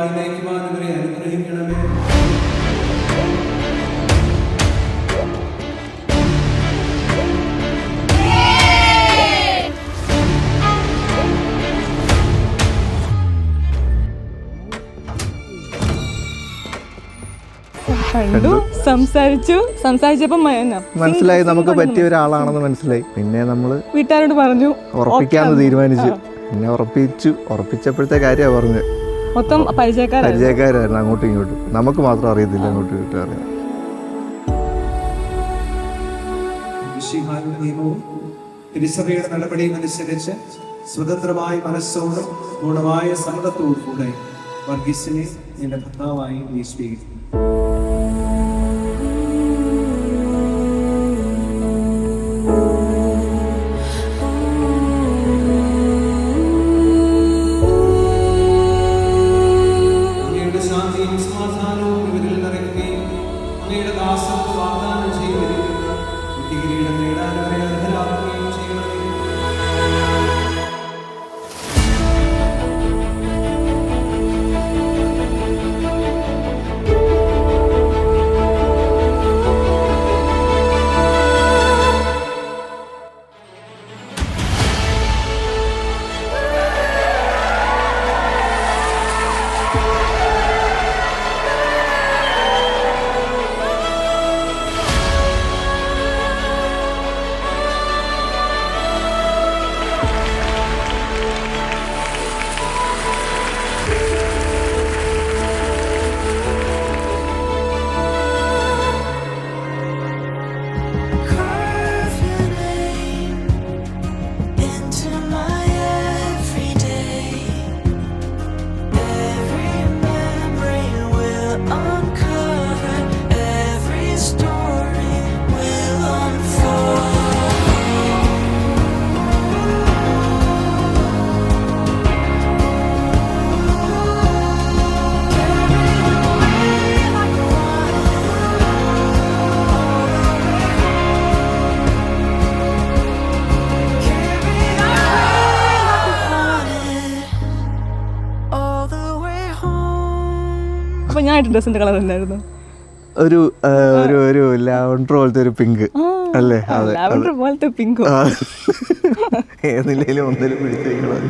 വഴിയായി നയിക്കുവാൻ ഇവരെ അനുഗ്രഹിക്കണമേ. കണ്ടു, സംസാരിച്ചപ്പോ മനസ്സിലായി, നമുക്ക് പറ്റിയ ഒരാളാണെന്ന് മനസ്സിലായി. പിന്നെ നമ്മള് വീട്ടുകാരോട് പറഞ്ഞു, ഉറപ്പിക്കാന്ന് തീരുമാനിച്ചു. പിന്നെ ഉറപ്പിച്ചപ്പോഴത്തെ കാര്യമാണ് പറഞ്ഞത്. മൊത്തം പരിചയക്കാരായിരുന്നു അങ്ങോട്ടും ഇങ്ങോട്ടും. നമുക്ക് മാത്രം അറിയത്തില്ല അങ്ങോട്ടും ഇങ്ങോട്ടും അറിയാം. തിരുസഭയുടെ നടപടിയും അനുസരിച്ച് സ്വതന്ത്രമായ മനസ്സോടും ഗുണമായ സമ്മതത്തോടും കൂടെ വർഗീസിനെ എന്റെ ഭർത്താവായി നീ സ്വീകരിക്കും. അങ്ങയുടെ ശാന്തിയും സമാധാനവും ഇവരിൽ നിറയ്ക്കുകയും അങ്ങയുടെ ദാസർക്ക് വാഗ്ദാനം ചെയ്യുകയും നിത്യകിരീടം നേടാൻ അവരെ അർഹരാക്കുകയും ചെയ്യണമേ. അപ്പൊ ഞാൻ ഡ്രസ്സിന്റെ കളർ എന്തായിരുന്നു? ഒരു ലാവൻഡർ പോലത്തെ ഒരു പിങ്ക് അല്ലേ? ലാവൻഡർ പോലത്തെ പിങ്കോ? ഏതിലേലും ഒന്നിലും പിടിച്ചേക്കണം.